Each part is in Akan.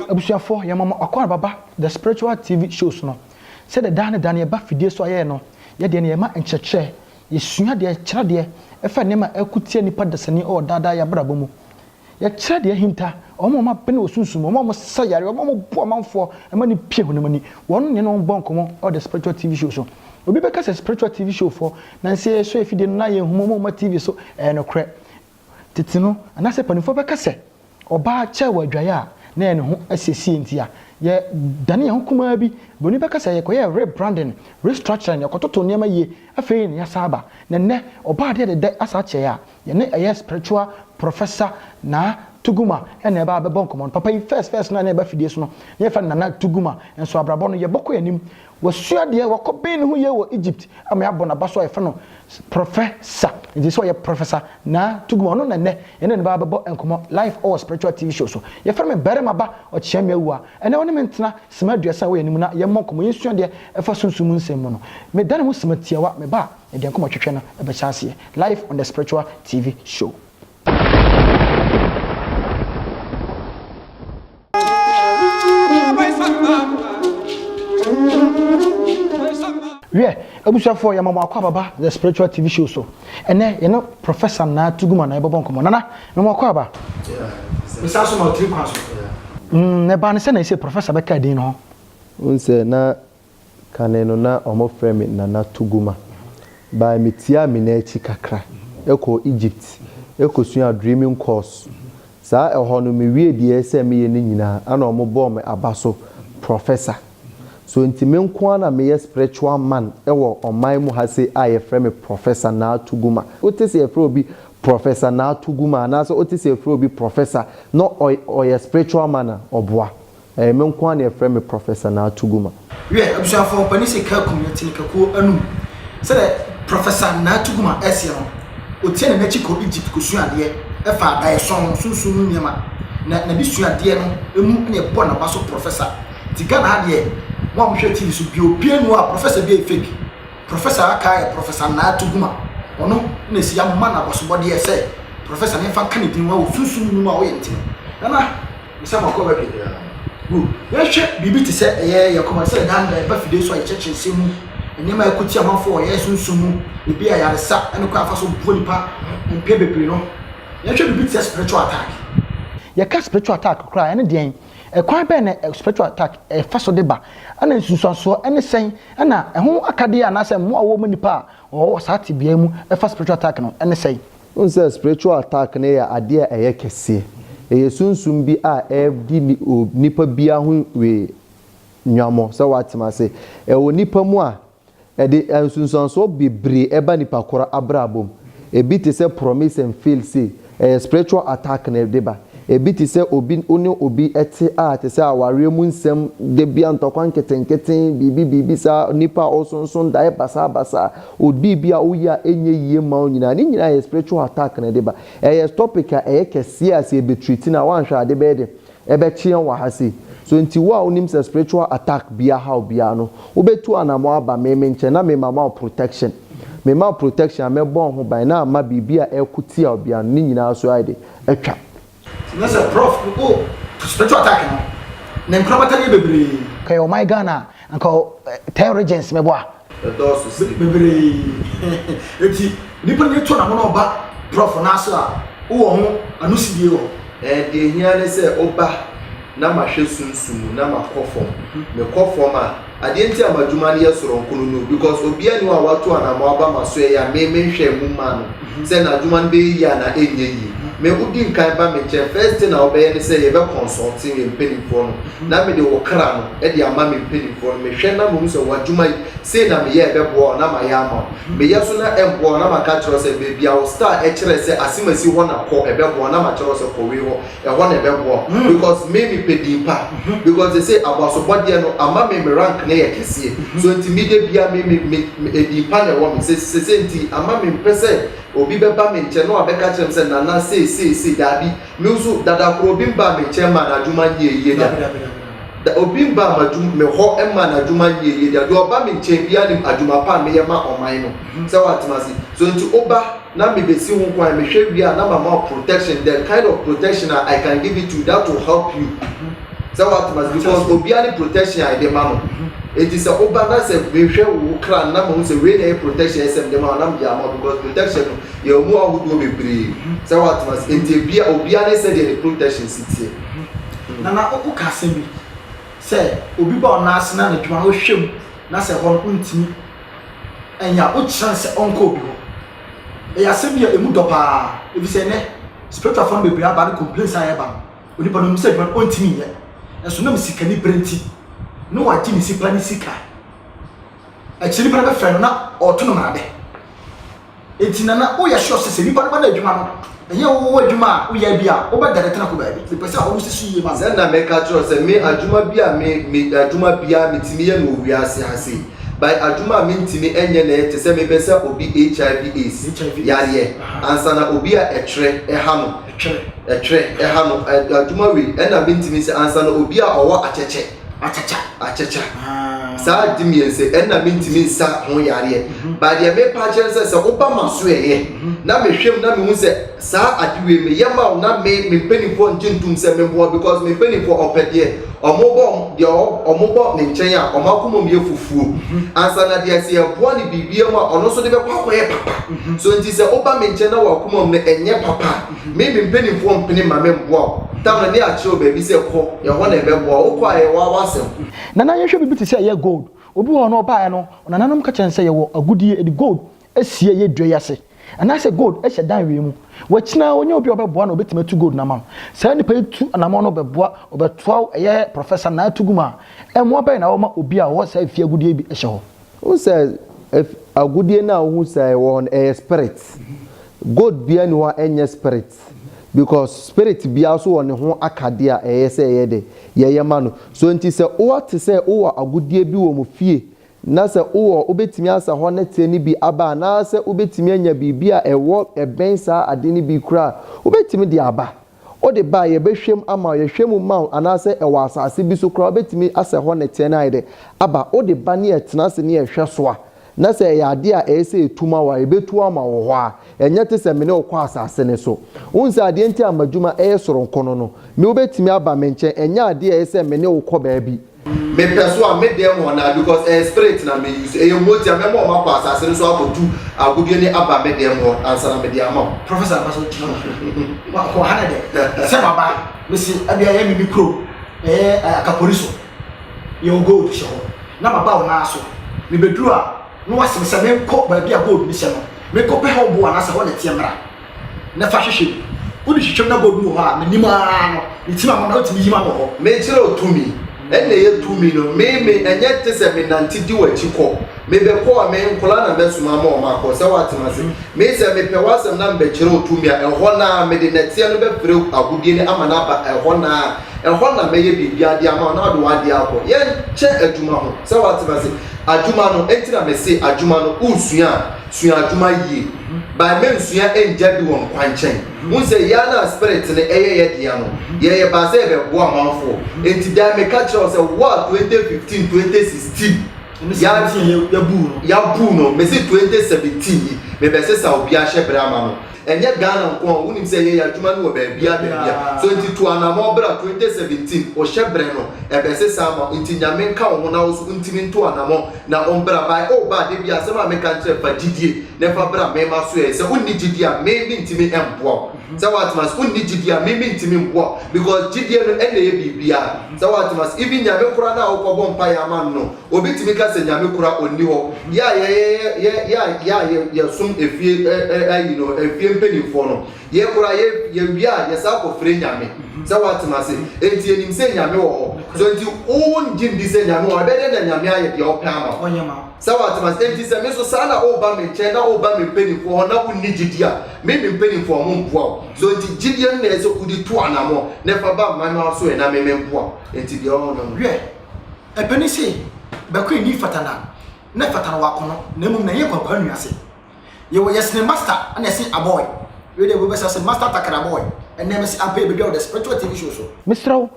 Abusuafo ya mama akwa baba the spiritual TV shows no said the dan ba fidie so aye no ye de ne ma encheche ye sua de kira de efa ne ma akutie nipa dasani o dada ya brabo mu ye kira de hinta omo ma bene osunsum omo sa yare omo bo amanfo e ma ne pie honamani won ne no bonkomo o the spiritual TV show so obi be ka spiritual TV show for na se so efidie no na ye humomo ma TV so no kre titino ana se panifo be ka se oba che wadwaya na ene ho asesi ntia ye dane ye ho kuma bi boni beka say ye koye rebranding restructuring ye kototo niam ye afei ne yasaba na ne oba de asa che ya ye ne eye spiritual professor na Tuguma ene ba be bon common papa first na ba fidie so no ye fa na Tuguma enso abrabo no ye boko yanim wasua de wakobe ne ho ye wo Egypt am ya bona baso ye fa no professor it so ye professor na Tuguma no na ne ene ne ba be enkomo life or spiritual TV show so ye fa me berema ba o chiam awua ene woni mentena sema aduasa wo yanim na ye monkomo ye sua de e fa sunsum nsem no me dane ho sematiawa me ba e de enkomo twetwe no e be chance life on the spiritual TV show. Yeah, abusuafo ya mama akwa baba the spiritual TV show so. Ene you know professor na Tuguma na ebobon komo. Nana, mama akwa baba. Yeah. Misa so ma tri kwaso. Ne ba ne se na ise professor be ka din no. Unse na kaneno na omo frame na Tuguma. Ba metia me na echi kakra. Eko Egypt. Eko sua dreaming course. Sa eho no me wie die se me ye ni nyina ana omo bo me abaso professor. So intime nko na me spiritual man ewo oman mu ha se aye frame professor na Tuguma otese e obi professor na Tuguma na so otese e obi professor no o spiritual man oboa me nko na e frame professor na Tuguma we abusuafo pani se ka community ni kako anu se the professor na Tuguma ese no otie na chi ko Egypt ko suade e fa da e son sunsun niema na bi suade no emu ne bo na baso professor tigana de wa mhwe TV so bi no a professor bi fake professor aka professor na Tuguma ono na si amma na boso bode ese professor ne fa kan din wa sunsun nu ma wo yenti na misa ma ko ba bi bu ya hwe bibi ti se ye ko ma se dan da ba fide so a cheche semu ene ma ekuti amanfo wo ye sunsun mu e bi a yare sa ene ko afa so bonipa mpe bepre no ya hwe bibi ti spiritual attack ya ka spiritual attack kra ene den kwan be na spiritual attack fa so deba ana nsusuanso ene sen ana ho akade ana se mo awo manipa o saati bia mu fa spiritual attack no ene sen unse spiritual attack ne ya ade a eye kese sunsun bi a di nipa bia ho we nwamo se watima se wo nipa mu a de nsusuanso bebre eba nipa kora abrabom ebi te se promise and fail say spiritual attack ne deba ebi ti se obi ete a te se aware mu nsem de bia ntokwan ketenketen bibi sa nipa osonson dai basa obi bia oya enye yie ma onyina ni nyina ye spiritual attack na deba ye topic a ye kese a se betreat na wan hwa de be de ebe chien wa hase so nti wa onim se spiritual attack bia how bia no obetu anamo aba me nche na me mama protection me ma protection me bon ho ban na ama bibia ekuti a bia ni nyina so aide etwa na se prof ko spiritual attack no na nkrabata ne bebre kai o my Ghana anko terrorist me boa those bebre eti nipa ne to na mo no ba prof na so a wo ho anusidie ho de hia ne se oba na mahwe sunsumu na makofom me kofom a ade nti amadwuma ne yesoro nkono no because obia ni wa wato anamo aba maso ya me hwe mu ma no se na adwuma no be ya na enye yi me udi nkan ba me che first na obey ne say ye be consulting ye penifo no na me de wo kra no e de ama me penifo no me hwe na mo so wadwuma say na me ye be bo na ma ya ma me yeso na embo na ma ka kiro say be bia wo star e kire say asimasi ho na ko e be bo na ma kiro say ko we ho e ho na be bo because me pedi pa because they say abaso body no ama me rank na ye kese so nti me de bia me edi pa na wo me say nti ama me pese obi beba me nche no abeka kyerem se nana say dabi me usu dada kro bi mba me nche ma na adwuma ye da da obi ba madum me ho emma na adwuma ye de oba me nchen bia nim adwuma pa me yema oman no se watemase so nti oba na me besi ho kwan me hwe bia na mama protection, the kind of protection I can give it to that will help you. Se watemase because obi ani protection I de ma no it is a oba na se me hwe wo kra na mo se we na protection esem de ma na me ama because protection ye mu ahudo bebre se watemase nti bia obi ani se de protection sitie na o ka se bi say obi ba ona asena na dwuma ho hwem na say ho ntimi enya o chance onko obi ho e ya se bia emu dopa e bi say ne spiritual form be bia ba the complaints aye ba oni pa no mi say dwuma o ntimi ye enso na mi sika ni brenti no wa ti mi sika ni sika a chiri pa be fe no na oto no ma be etina na o ya sure say ni pa no ba na dwuma no enye wo adwuma wo ya bia wo ba direct na ko ba bi the person wo sisi yi ma ze na make sure say me adwuma bia me adwuma bia metimi ye no wi ase by adwuma me ntimi enye na ete say me be say obi HIV AIDS yare ansa na obi a etre ha no etre ha no adwuma wi na me ntimi say ansa na obi a owo achecha sa dimiense na me ntimi nsa ho yare by the me pa chen say oba maso eye na me hwem na me hu say sa adiwe me yema na me penifo ntintum say me bo because me penifo opede omobo de omobo ne nchen a omakomo me fufuo ansa na de se ebo ne bibia mu a ono so de be kwakoye papa so nti say oba me nchen na wakomo me enye papa me penifo mpene ma me mbo tam na a chill baby say ko ye ho na be bo wo kwa ye wa wasem na na ye hwe bibi te say ye gold obi ho no ba ye no na nanom ka chen say ye wo agudie e gold asie ye dwe yase ana say gold e shedan wi mu wachina onye obi obeboa na obetima tu gold na ma say nipa tu na ma no obeboa obetoa ye professor na atuguma emo ba na wo ma obi a wo say fi agudie bi e hye ho who says if agudie na who say won a spirit gold bia ni wa enye spirit because spirit bia so won ho akade a eye say ye de ye ma no so nti say what say o agudie bi wo mu fie na se o obetimi asa ho na teni bi aba na se obetimi anya bibia ewo ebensa ade ni bi kura obetimi di aba o de ba ye behwem ama ye hwemu ma ana se ewo asase bi so kura obetimi asa ho na teni ide aba o de ba ne etena se ne ehwe so a na se ya ade a ese etuma wa ebetu ama wo ho a enye te se me ne okwa asase ne so unse ade nti amadwuma soro nkono no me obetimi aba menche enye ade a ese me ne okọ ba bi me peso a me dem wona because spirit na me use e moti me mo ma kwa asase so akotu agudie ni aba me dem won answer na me dem ma professor paso wa ko hana de se baba me si abia ye mi micro akaporiso ye go to show na baba wona aso me beduru a no wasem se me ko ba bia gold ni se no me ko pe ho bo ana se ho na tie mra na fa hwehwe odi hwehwem na gold no ha me nima no itima mo na otimi yima mo ho me chire otumi enne ye tumi no me enye te se me nanti di wachi ko me be ko me nkola na be suma ma ma ko se watemase me se me pe wasem na be chire otumi a eho na me de netie no be fere agudie ni ama na ba eho na me ye bibia dia ma na do ade akọ ye che adwuma ho se watemase adwuma no entira me se adwuma no usua adwuma yi ba me nsua enja bi won kwanchen mun se ya na spirit ne eye dia no ye ba se be bo amanfo enti da me catch us what 2015 2016 ya bu no me se 2017 me be se sa obi a hye ama no enye Ghana nko wonim se ye adwuma no ba bia so enti to anamo bra 2017 o hye bre no e be se sa ma enti nyame nka wo na wo so ntimi nto anamo na on bra ba o ba de bia se ma me kan tre fa didie ne fa bra me ma so e se wonni didie a me ntimi emboa se what mas wonni didie a me ntimi emboa because didie no ene ye bibia se what mas even nyame kura na wo ko bom pa ya man no obetimi ka se nyame kura onni ho ya sum efie you know efie penifo no ye kura ye wia ye sa ko fre nyame se what mas enti enim se nyame wo ho so enti on jim di se nyame wo be de nyame aye de opama onyama se what mas enti se me so sana oba me che na oba me penifo ho na unni jidia me penifo mo mpoa so enti jidia na ese kudi to anamo ne fa ba man so e na me mpoa enti de ono no hwe epeni se be ko ni fatana na fatana wa kono na mum na ye kwakwa nuase ye wo yes ne master na se aboy we dey we be say master takara boy and name say ape be the spiritual TV show so Mr.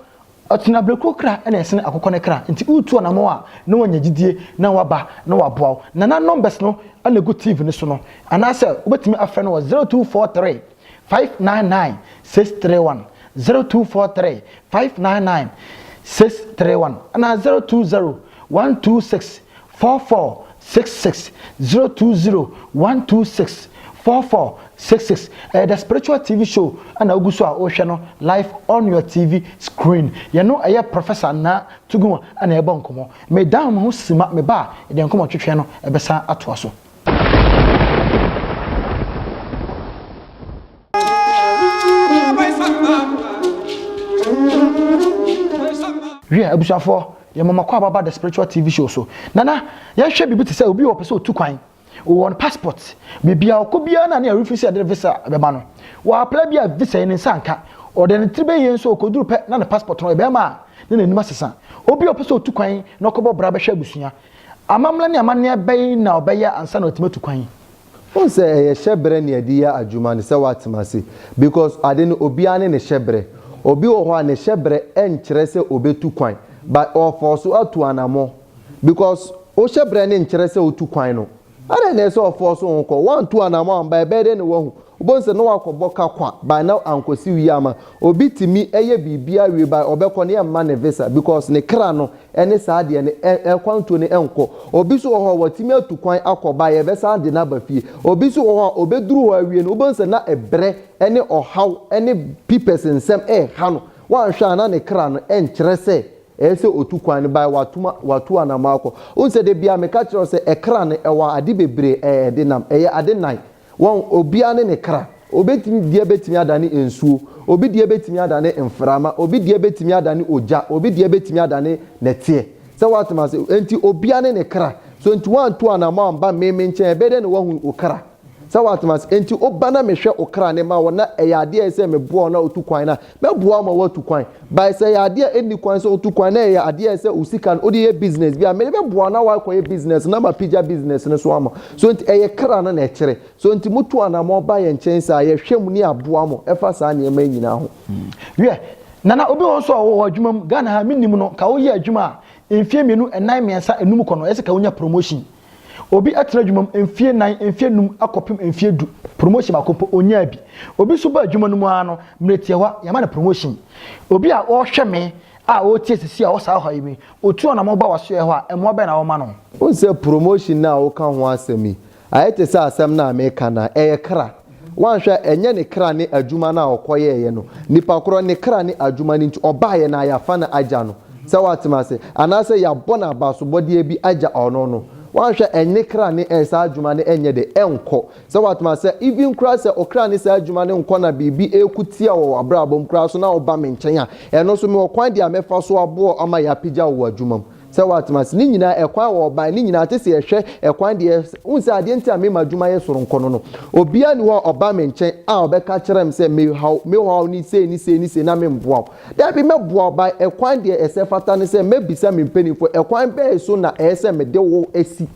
Otina breko kra na esene akokɔ ne kra nti utu na mo a na wanya gidie na waba na waboa na numbers no ana go TV ne so no anase obetimi afrɛ no 0243 599 631 0243 599 631 ana 020 126 4466 020 126 4466 the spiritual TV show and Augusto Oceano live on your TV screen. You know, I Professor Na Tuguma and a bonkomo. Me down who sima me ba, and then come on channel a besa atwaso. Yeah, Abusafo, your mama about the spiritual TV show so. Nana, ya share bibi to say obi o person two kwan. O on passport. Bibia okobia na na refuse ade visa beba no. Wa apply bia visa yin nsanka. O de ntribe yin so okoduru pe na passport no ebe ma na nanima sesa. Obi o person two kwan na okobo bra be hwa busua. Amamla ne amane be na obeya ansa na otima two kwan. On say e shebre ne adi ya adwuma ne se watemase because ade no obia ne shebre. Obi wo ho ne shebre enkyere se obetu kwan but or for so atu anamo because o shebre ne enkyere se otu kwan no are na so for so nko 1 2 anamo amba ebe de ne wo obonse no wakoboka kwa by now ankosi wi ama obi timi eye bibia wi by obekọ ne ma ne visa because ne kra no ene saade ne kwanto ne enko obi so ho watimi atu kwan akoba ye visa de na ba fie obi so ho obeduru ho awie no obonse na ebre ene ohaw ene pipes nsem ha no wan hwa na ne kra no enkyere se ese otu kwan by watu anamako unse de bia me ka kiro se ekra ne ewa ade bebre de nam eye ade nan won obia ne kra obetimi die betimi adane ensuo obi die betimi adane mframa obi die betimi adane oja obi die betimi adane netie se watuma se enti obia ne kra so enti wan to anama amba meme nche ebede ne wahu okra se watuma se enti obana mehwe okra ne ma wona eyade ese mebo na otu kwan na mebo ma watu kwan by say yade eni kwan so otu kwan na eyade ese usika odi ye business bia me mebo na wa kwa ye business na ma pija business ne so ama so enti eye kra na ekere so enti mutu anama oba ye nchensa ye hwem ni aboa mo efa sa na ema nyina ho we nana obi won so wo adwuma Ghana ha minim no ka wo ye adwuma emfie mienu enan miensa enum kono ese ka wonya promotion obi atra adwuma emfie nan emfie num akopem emfie du promotion akopo onya bi obi so ba adwuma num ano mretiewa yama na promotion obi a wo hwe me a wo tie sisi a wo sa ho yi otu ona mo ba waso ye ho a emo be na wo ma no on say promotion na wo kan ho asemi ayete sa asem na me kana eye kra wanhwe enye ne kra ne adwuma na okoye ye no nipa kro ne kra ne adwuma ni nti oba ye na yafa na aja no se watemase anase ya bona baso bode bi aja ono no wanhwe enye kra ne esa adwuma ne enye de enko se watemase even kra se okra ne sa adwuma ne nko na bibi ekutia wo abrabom kra so na oba me nchen a eno so me okwan dia mefa so abo ama ya pija wo adwuma se watemase ni nyina ekwan wo ban ni nyina tese ehwe ekwan de unse ade ntia me madwuma ye soro nkono no obia ni wo oba me nchen a obeka kyerem se me haw ni se na me mboa da bi me boa ba ekwan de ese fata ne se mebisa me mpanifo ekwan be so na ese me de wo esi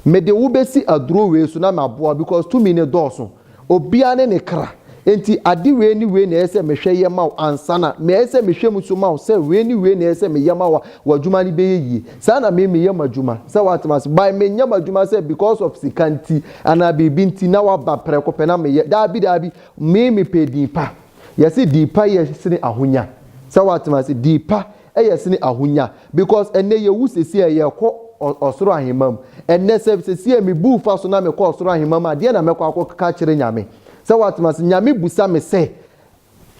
me de wo besi aduro we so na maboa because 2 minute doso obia ne kra enti ade we ni we na ese mehwe ye ma ansana me ese mehwe mu so ma se we ni we na ese me ye ma wadwuma ni be yi sa na me ye madwuma se watmas by me nya madwuma se because of sikanti ana bibinti na wa ba preko na me ye da bi me pedi pa yesi dipa yesi ahonya se watmas dipa yesi ahonya because ene ye wusesi ye ko osoro ahimam ene se me bu fa so na me ko osoro ahimam ade na me ko akọ kire nyame se watmas nyame busa me se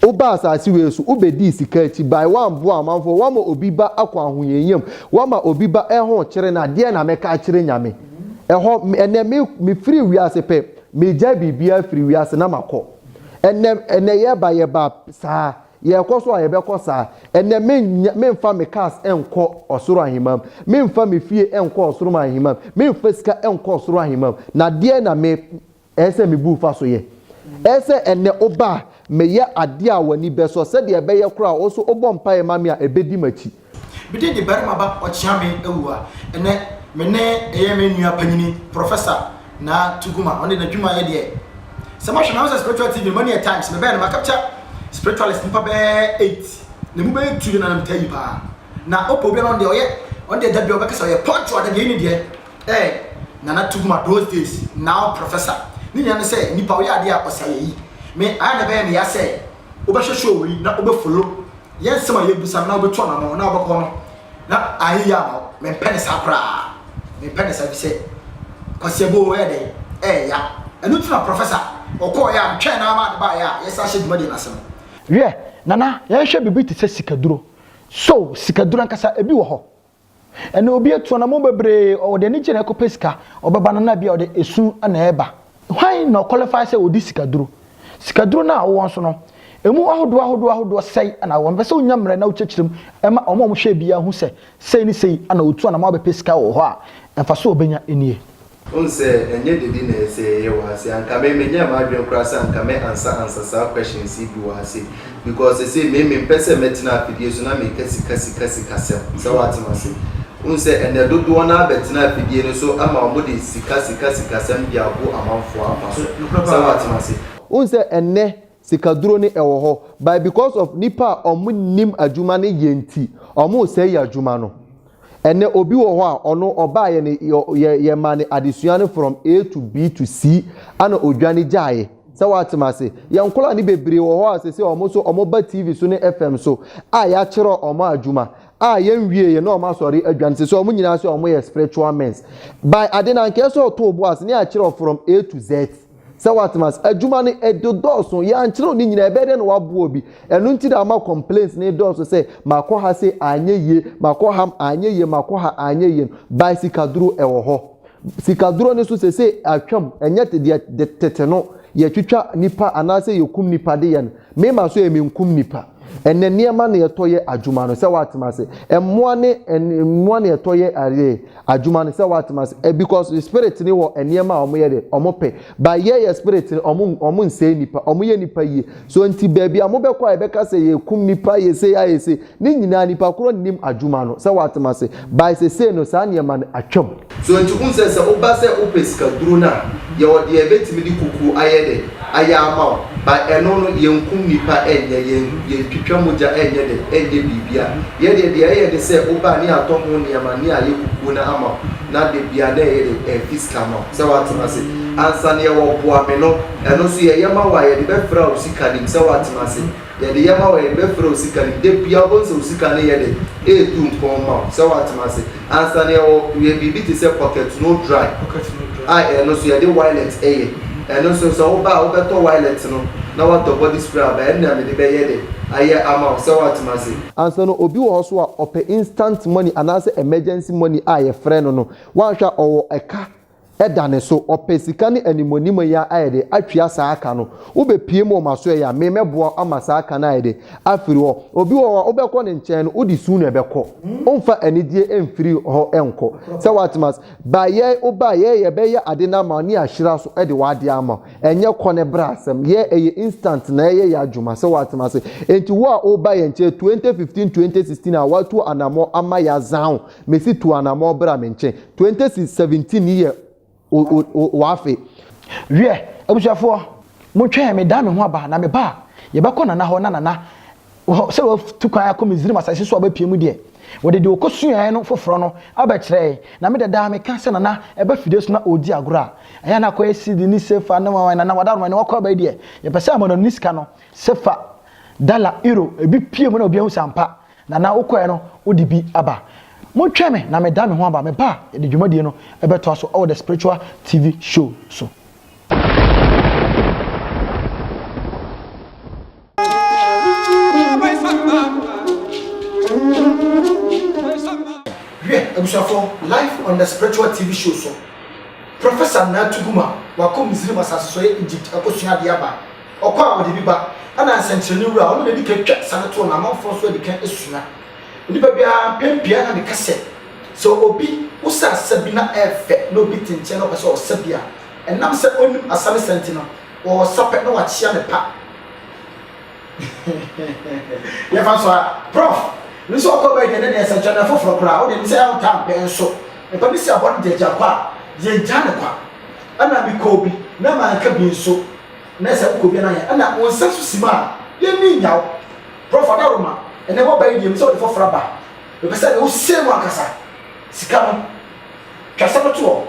oba asasi we so obedi sika echi by one bo amanfo wama obiba akwa ahoyeyem wama obiba eho kire na de na me ka kire nyame eho ene me free wi ase pe me ja bibia free wi ase na makọ ene ye ba saa ye koso a ye be kosa ene me mfa me cars enko osoro ahimam me mfa me fie enko osoro ahimam me mfa sika enko osoro ahimam na de na me ese me bu fa so ye ese ene oba me ye ade a wani be so se de be ye kura o so obom pae mami a ebedi machi bidi de barima ba o chiame ewua ene me ne eye me nua panyini professor na Tuguma on the dwuma ye de se ma hwe na spiritual TV money at times me be na capture spiritualist mpa be 8 ne mu be tu na mta yi pa na opo bi na on de da bi obekasa ye punch wa da bi ni de nana tuguma those days now professor ni nya ne say nipa wo ya de a osaye yi me ana be me ya say obehwe show wi na obefolo yen sema ye busa na obetu na mo na obekọ no na ayi ya ma me pene sakra me pene sa bi say kwasebo we de ya enu tuna professor okọ ya ntwe na ma de ba ya yesa hye dwuma de na sem we nana ye hwe bibi te se sikaduro so sikaduro nkasa ebi wo ho ene obi etu na mo bebre o de ni gene ekope sika obeba na bia o de esu na eba why no qualify say odi sikaduro na wo nso no emu ahodo sei na wo mbese onyamre na uchechirim ema omo hwe bia hu sei ni sei ana otu na mo be pesika wo ho a emfa so obenya enie unse enye dedi na ese ye wa se anka me menya ma adwen kra se anka me answer sa questions bi wa se because say me pese metina afidie so na me kasi so what ma se unse ene dodo na betina afidie no so ama omo de sika sem bia bo amanfo afa so what ma se unse ene sikaduro ni ewo ho by because of nipa omo nim adwuma ne yenti omo say adwuma no ene obi wo ho a ono oba ye mane adesuane from A to B to C ana odwane jaaye se watemase ye nkola ni bebre wo ho a se omo so omo ba TV so ne FM so a ya kire omo adwuma a ye nwie ye na omo asori adwane se omo nyina se omo ye spiritual men by adena nke so to obo as ne a kire from A to Z se watemas adwuma ne edodoso ya nkire ni nyina ebe de no wabo obi enu nti da ma complaints ne doso se makoha se anyeye makoha anyeye makoha anyeye by sikaduro ewo ho sikaduro ne so se atwam enyete de teteno ye twitwa nipa anase yekum nipa de ye me ma so emenkum nipa enne niema na yetoye adwuma no se watemase emmoa ne yetoye are adwuma no se watemase because the spirit ni wo eniema omo de omo pe ba ye spirit omo nse nipa omo ye nipa yi so nti baabi amobekwa ebeka se yekum nipa ye se ni nyina nipa kro nim adwuma no se watemase ba se no sa niema no atwam so nti unse se oba se opeska duro na ye wo de ebetimi di kuku ayede ayama ba eno no yenkum nipa enye ye twitwa moja enye bibia ye de se oba ni atom niama ni aye kuku na ama na de bia na ye de fiska ma se watemase ansa ne wo boa me no eno so ye yama wa ye de befra osika nim se watemase ye de yama wa ye befra osika nim de bia bonse osika ne ye de etu nkon ma se watemase ansa ne wo ye bibi te se pocket no dry eno so ye de wireless eno so oba obeto wireless no na what body spray ba na me de be ye de aye ama se watemase ansa no obi wo so a ope instant money anase emergency money aye friend no wanhwa owo eka edane so opesika ni animonimo ya ayede atwia saa aka no wobepie mo maso ya memeboa ama saa aka na ayede afiri ho obi wo obekọ ne nchen no odi su na ebekọ omfa anidie emfiri ho enko se watmas ba ye oba ye be ye ade na ma ni ahira so ede wade ama enye kọ ne brasem ye eye instant na ye ya adwuma se watmas enti wo a oba ye nche 2015 2016 a watu anamo ama ya zan mesi tu anamo bra me nche 2017 ye wafe wie abusuafo mo twa me da me ho aba na me ba ye be kona na ho na se wo tukwan akom Israel masase so aba piemu de wo de okosuan no foforo no aba kire na me da me ka se na eba fide so na odi agora aya na ko esi di ni sefa na wada no wo ko ba de ye pese amono niska no sefa dala euro ebi piemu na obi hu sampa na wo no odi bi aba mo tweme na me da me ho aba me ba de dwumadie no ebeto so all the spiritual TV show so live on the spiritual TV show so Professor Natuguma wakom Israel masase so Egypt akosua de aba okwa wode bi ba ana sentreni wura ono de dikatwa sanato na manfo so de kan esua nipa bia pempia na de kase so obi usa sabina efe no bit nche no so sabia enam se onim asame sentino o sape no wachia ne pa ya fa so prof ni so ko ba de ne se chana foforo kra o de se am tam pe so e pa bi se abon de ja kwa ye jane kwa ana bi ko bi na ma ka bi so na se ko bi na ya ana won sa so sima ye ni nyaw prof da roma ene mo ba yi dem so de fofra ba e pese na wo same akasa sika no twasa no to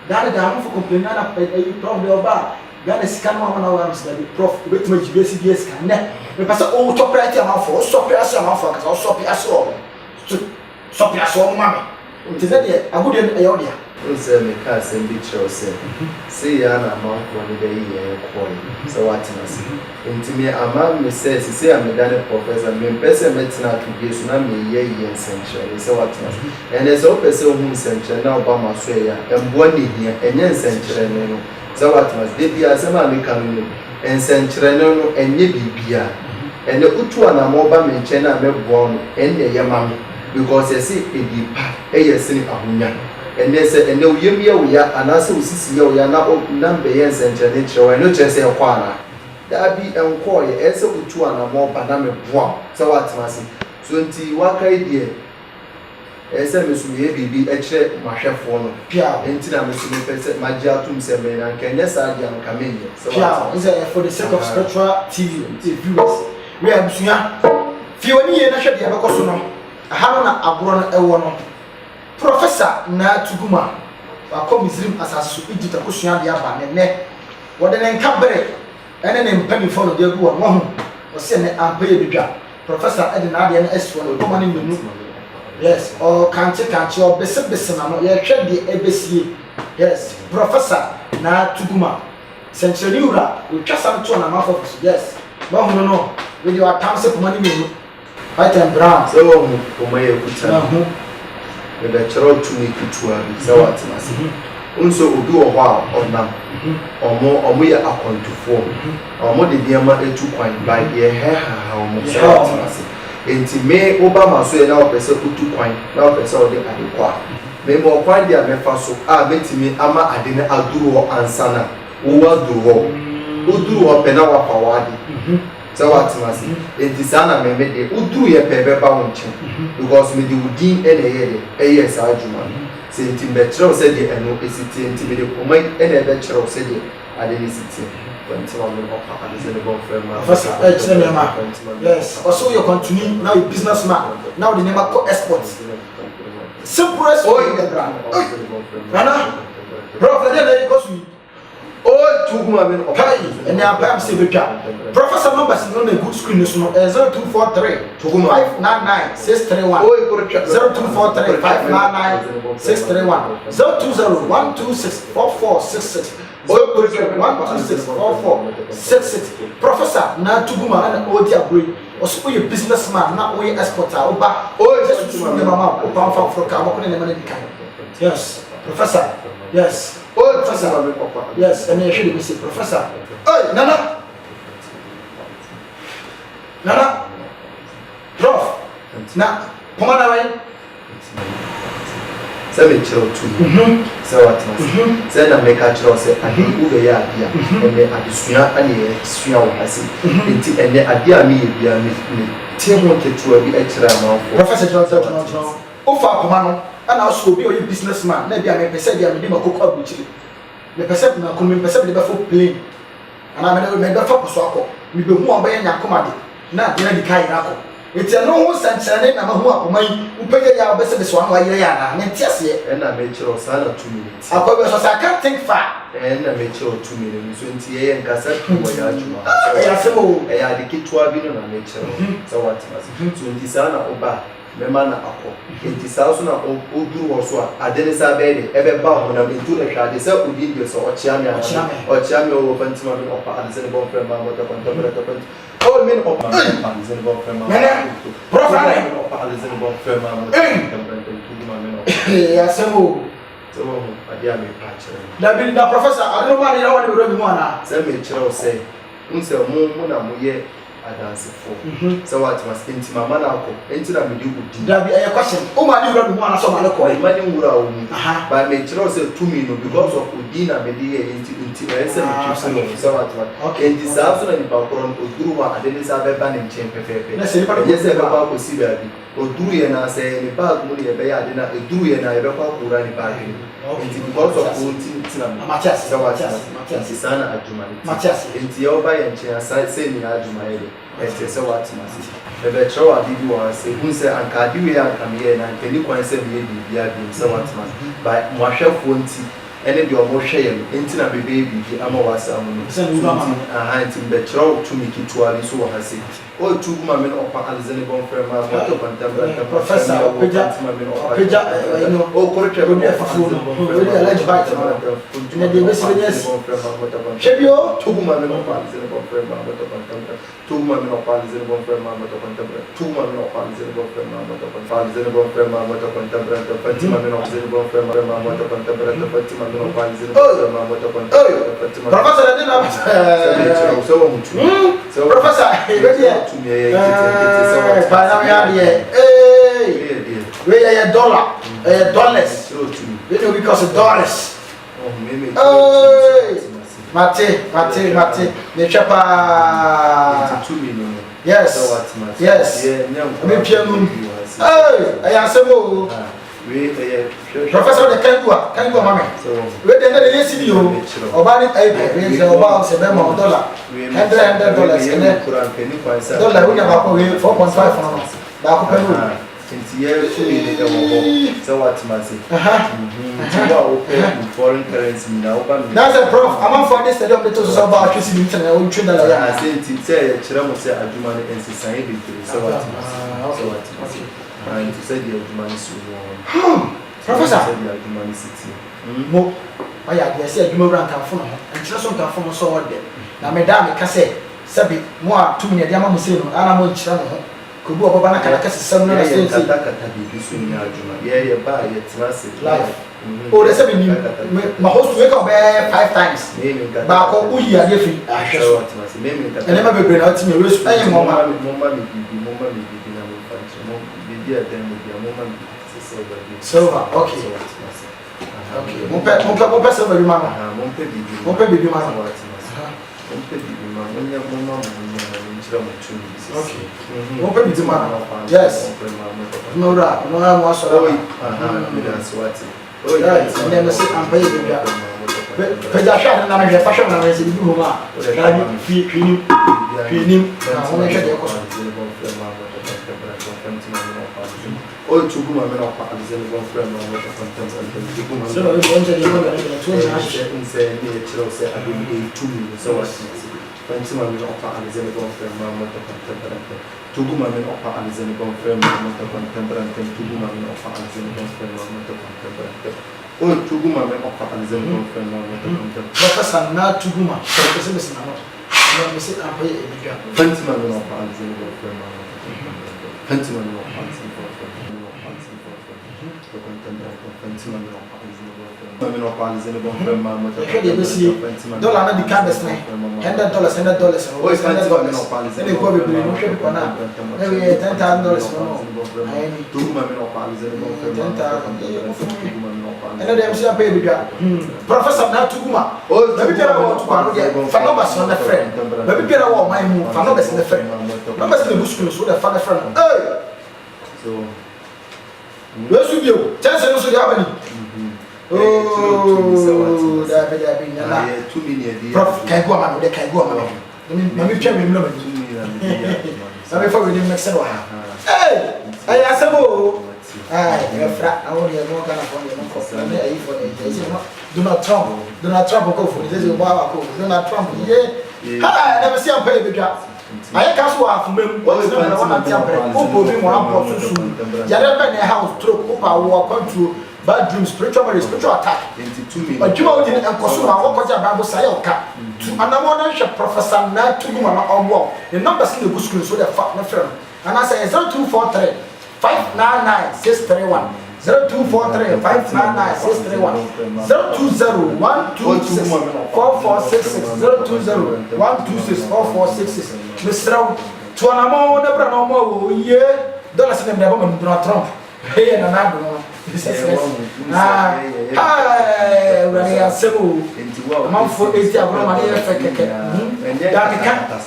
dane da mo fo complain na e prof de oba Ghana sika no na wa amsa de prof betima GBC DS kan ne me pese o to priority amafo o so priority amafo akasa o so priority so priority o mama nti ze de agudie e yo dia Ose me ka se bi chose. Se ya na amanfo ne be yi ekoi. So what na se. Nti me ama me se am dane professor me pese metina to be so na me ye yi ensenche. So what na se. And so pese hu ensenche na oba ma so ya. Embo ne hia enye ensenche ne no. So what na se. De bia se ma me kan no. Ensenche no enye bibia. Ene utu ana mo ba me nche na me bo no enye ye ma me. Because you see edipa eyesini ahunya. And they said, and they will and I saw Sissy, you are now number yes and nature, and not just a quana. That be and call you as a two and a more banana bois. So what must so until what idea? As a miss be a check my chef for Pia, until I'm a Magia to seven and can yes, I am coming. So for the sake of spiritual TV viewers, we are Fiona and I should have a costume. I haven't a grown a one. Professor na Tuguma akọ Muslim asasu Egypt akosua dia ba ne wode ne nkabere ene ne mpamifo no de gu wo ho o se ne ampaye bidwa professor ede na de na esfo no koma ne menu yes o kanche o bese na no ye hwe de ebesie yes professor na Tuguma century ura o twasa to na mafo yes ba hu no we dey atamse koma ne menu fight and brown so o maye kuta the chero to me kutua bi so what na se unso obi wo ho a onam omo ye akontufo omo de biama etu kwan ba ye he ha omo so what na se enti me oba maso ye na opese kutu kwan na opese o de adekwa me mo kwan dia me fa so a betimi ama ade ne aduru ho ansana wo aduru ho oduru ho pe na wa pa wade so what na se enti sana me de uduru ye pe be ba won chen because me de udin ene ye sa adwuma se enti be chero se de eno esiti enti me de komai ene be chero se de ade esiti enti ma me opa ade se de bon frère ma yes also you continue now you businessman now the name of export simple as oh the brand Nana bro for there go to oh Tuguma men okay and now pam se betwa professor numbers no na good screen so 0243 Tuguma 599631 0243 599631 020126446 1264466 professor na Tuguma na odi abri oso you businessman na oye exporter oba just to me mama opa fa Africa mo ko ne man di kan yes professor yes professor yes and you should be say professor hey nana prof na pomana wai se me chero tu se what na se na make a chero se ade u be ya dia ene adesua ane sua wo hase enti ene ade a me ye bia me tie ho ketua bi a chera ma professor John ofa pomano ana also be a businessman na bia me pese bia me di makoko abuchiri me pese na ko me pese de be for plane ana me be for so akọ me be hu oba nya komade na de na di kai na akọ eti no ho sanchane na ma hu akomai upeye ya oba se be so anu ayire ya na ne tiase na me chero sala 2 minutes akọ be so I can't think far na me chero 2 minutes so enti ye nkasa tu wo ya adwuma ya semo ya de ketua bi no na me chero so what so enti sana oba mema na akọ enti saa so na oduru wo so a ade ne sa be de ebe ba ho na mentu na hwa de sa odi die so ochiame o fantima no opa ade se bon frère ma mo ta kontamere ta pant o min opa ade se bon frère ma prof ale opa ade se bon frère ma mo ta kontamere tu ma men ya semo so ade a me pa chere da bi da professor ade no ma ni na woni ro mi mu ana se me chere o se nse mo na mo ye adansefo so what must enti mama na akọ enti na me di udi da bi e question o ma ni ro mi mu ana so ma le ko ma ni wura o ni ba me chiro se to me no because of udi na me di enti e se me chief so what enti sa so na ni ba koro oduru wa ade ni sa be ba ne nchen pepepe na se ni pa ye se be ba ko si ba bi oduru ye na se ni ba mu ni ye be ya ade na oduru ye na ye be kwa kura ni ba ni enti because of udi tina me Matias enti sana adwuma enti ye oba ye nchen asa se ni adwuma ye ɛte sɛ watena se ɛbɛkyerɛ ade bi wɔ sɛ hu sɛ anka ade wei anka meyɛ na anka ni kwan sɛ meyɛ biribia bi sɛ watena se ba mo ahwɛfoɔ nti ɛne deɛ ɔmo hwɛ yɛ no enti na bɛbɛyɛ biribi ama wasa mo no nti mbɛkyerɛ wo tumi ketewa bi so wɔ ha se o tu ma me no ɔpa alizene bɔn fɛ ma moto bantabra professor opeja o korotwa bi afufu no we dey alleged by na de besi be yes chebio tu ma me no ɔpa alizene bɔn fɛ ma moto bantabra tu ma me no ɔpa alizene bɔn fɛ ma moto bantabra tu ma me no ɔpa alizene bɔn fɛ ma moto bantabra alizene bɔn fɛ ma moto bantabra fatima me no alizene bɔn fɛ ma moto bantabra fatima me no ɔpa alizene bɔn fɛ ma moto bantabra fatima professor de na so wo mutu so professor to me we dollars we know because of dollars mate me chapa 2 million yes me piano I asemo professor de kangua mame we dey na dey see you oba ni we say oba say be mo dollar $100 dollar we na ko we 4.5 no ba ko pelu nti ye so ni de wo so what must nti wa o pay foreign currency na oba me that's a prof am for this stadium beto so ba twisi ni tena o twa dollar ya say nti say kire mo say adwuma ne ensisan e be so what must and to say the adwuma so professor mo aya de say adwuma wura nkanfo no enkyere so nkanfo no so wode na me da me ka say sabi mo a tumi ne de ama mo say no ana mo nkyere no ho ko bu oboba na kala ka sesam no na say kata bi so ni adwuma ye ba ye tina se life o de sabi ni ma host we ka be 5 times ba ko uyi ade fi ahwe so ene ma bebre na timi we so ayi mo ma mi bibi na mo fa mo bibi adan mo bi mo ma silver okay mon père silver du mama mon père bibi mon père bibi mama okay mon père bibi mama yes no ra no ha mo so oh yes and then say am pay bibi pe ja sha na me fa sha na me se bibi mo ma ka ni fi na mo me hwe de ko so o chuguma me no pa alizene bon friend no to contemporary chuguma so no go into the one that to na say ni chiro say abi 2 million so what fantima me no pa alizene bon friend no to contemporary chuguma me no pa alizene bon friend no to contemporary chuguma me no pa alizene bon friend no to contemporary o chuguma me no pa alizene bon friend no to contemporary professor na chuguma so ko se mesina no no me se ampaye e bia fantima me no pa alizene bon friend no fantima me no pa alizene Mamino Palizene bon frère maman dollar na di cabes ne $100 o is $100 ne ko be no hwe ko na e we $10,000 no ayeni tu mamino Palizene bon frère ene dem si apay bi dwa professor na tuguma o na bi pera wo tukwa no de fa no bas no na friend na bi pera wo my mu fa no bas na friend no bas na buskulu so da fa na friend so wesu bio chance no so ya bani oh da be na 2 million prof kai go ama no de kai go ama no me twa me mlo mani na me fa we ni mexer wa ay asebo ay e fra awori e mo kana fo no ko na ay fo e je no Donald Trump ko fo ni je ba ko Donald Trump ye ha na be si am pa e bedwa aye ka so afumem o se na wana ti ampere o bo bi mo abo susu yare be na house stroke o pa wo control bad dream spiritual marriage spiritual attack into 2 million adwuma wo di enkoso ma wo koja bible say o ka to anamo na hwe professor na tuguma na obo the numbers in the good school so the fa na frem and I say 0243 599 631 0243 599 631 020 126 4466 020 126 4466 Mr. Tuanamo na bra no mo ye dollars na ndaba mo Donald Trump hey na na do wani ya sebo manfo eti agro mani ya fekeke da kaka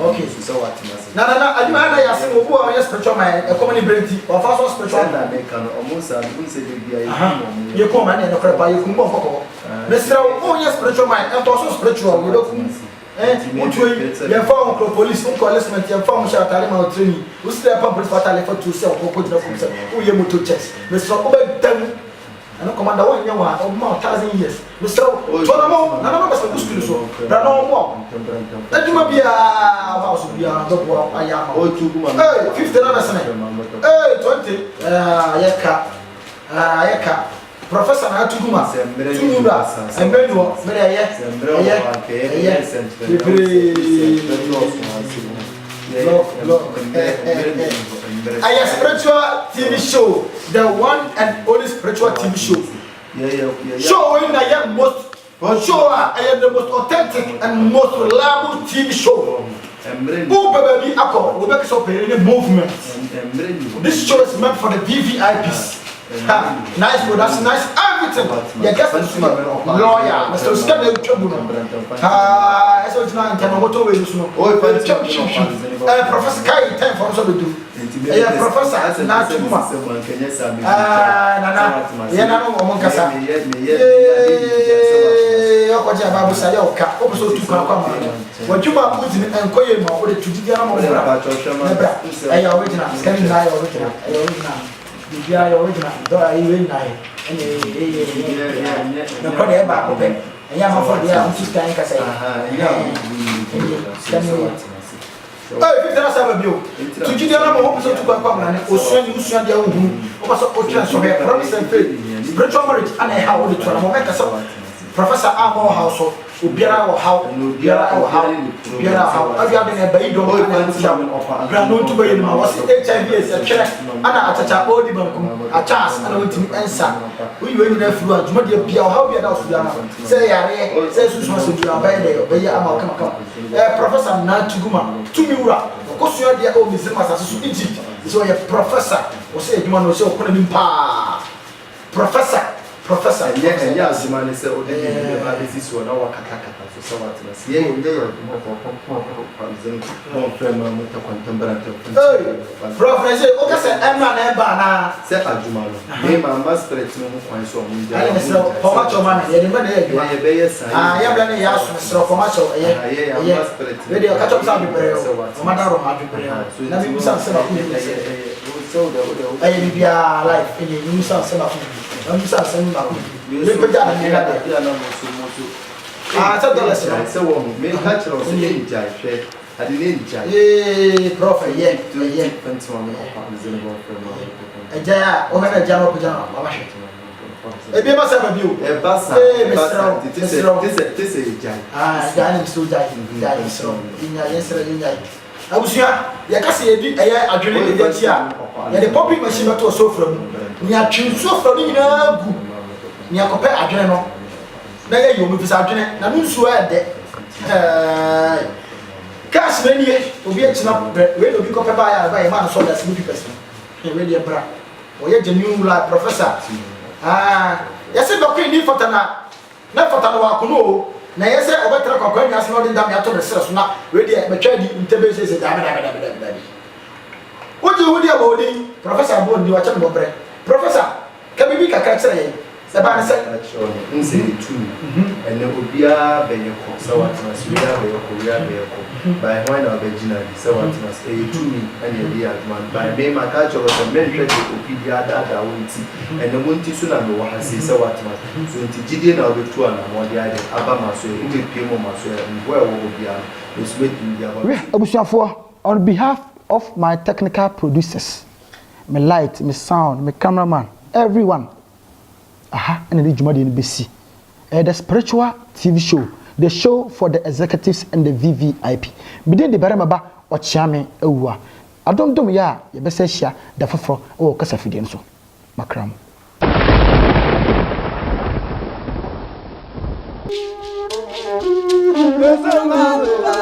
okay so what must na aduma na ya sebo bu a spiritual man e common ability of also spiritual na me kan almost abun se de bia ye ko man e no kra pa ye kumbo kokko mesra o ya spiritual man e to so spiritual we do kum Mutually, you found police, policemen, you found Shatalima training. We still have police battle for to sell for who you motor chess. Mr. Oben, and Commander 1 year or more 1,000 years. Mr. Tonamo, none of us are good to so. No more. That you may be a house, we are not what I am. Oh, 50 dollars. Hey, 20. Yaka. Professor Natuguma, Tumura, and Benua, a spiritual TV show, the one and only spiritual TV show. Showing I am most sure I am the most authentic and most reliable TV show. Who baby Apple will make us up in a movement. This show is meant for the VVIPs. Nice production, nice everything. Yeah, guess what's lawyer, Mr. Scandal Tribunal. As well as now in Tamamoto, Professor Kai, 10 for us to do. Professor, not too much. Yana Moncasa. Babu Sayoka, also to come. What you are putting and Koyama or the Tudiano, I original, scanning my original. Yeah, original. Though I win nine. And the Korea back open. And Yama for the Antis Tanka. Oh, if there's a view, to Gideon, hope to come and also use your own. Also, promise and faith, spiritual marriage, and how would it make us Professor Amo household, Ubiara or how, Biara or how, Biara how, I have been a baby dog and Brandon to be was HIV as a check, and I touch a body a chance, and I went to answer. We went in the fluid, Modia Pia, how we are now. Say, I say, Susan, you are by Professor Natuguma, Tumura, of course, you are the old Mr. Master Egypt. So, a professor was said, you want to show Professor. Professor, yes, man, is this is one hour Kakaka for someone to us. Yeah, Professor, okay, Emma Nebana, said Ajumano. Name a master at no point so how much of money? I am running out of how much of a video catch up some Madame Madrid. Let me some so I am life in the new sound. I'm saying, I said, $1 catch us in Jai. I didn't judge. Prophet, yet, a Jaya, or a Jama Pajama. Maybe must have a view. A bus, this is Jai. Ah, dining to die, so in yesterday. I was here, Yakasi, I dreamed the year. And the popping machine not so from near so from near compare adrenal. There you move his adrenaline, and swear that Cash many will be a snap, where will be copied by a man so that's 50%. Really a bra. Or yet a new life professor. Ah, yes, okay, need for Tana, not for Tanawakuno. Na yese obetra kokwa nya se no de dam ya to resere so na we de me twa di ntebe se da. Wodi abodi professor abodi wa cha no bre. Professor ka bibi kakra kire ye. Se ba ne se nse tu. Ene obia be ye ko se wa tena se ya be ye ko ya be ye ko. By when na original se wa tena se e tu mi ene bi adman. By me ma ka cho se men hwe de obia da wonti. Ene wonti so na me wa hase se wa tena. So nti gidie na obetu ana mo de ade aba ma so e be pie mo ma so e wo e wo obia. It's with India. Abusuafo, on behalf of my technical producers, my light, my sound, my cameraman, everyone. And the Jumadi in BC. The spiritual TV show, the show for the executives and the VVIP. Within the Baramaba or Chame Ewa. I don't do ya, your best share, the Fafro or Casafidianso. Macram. There's a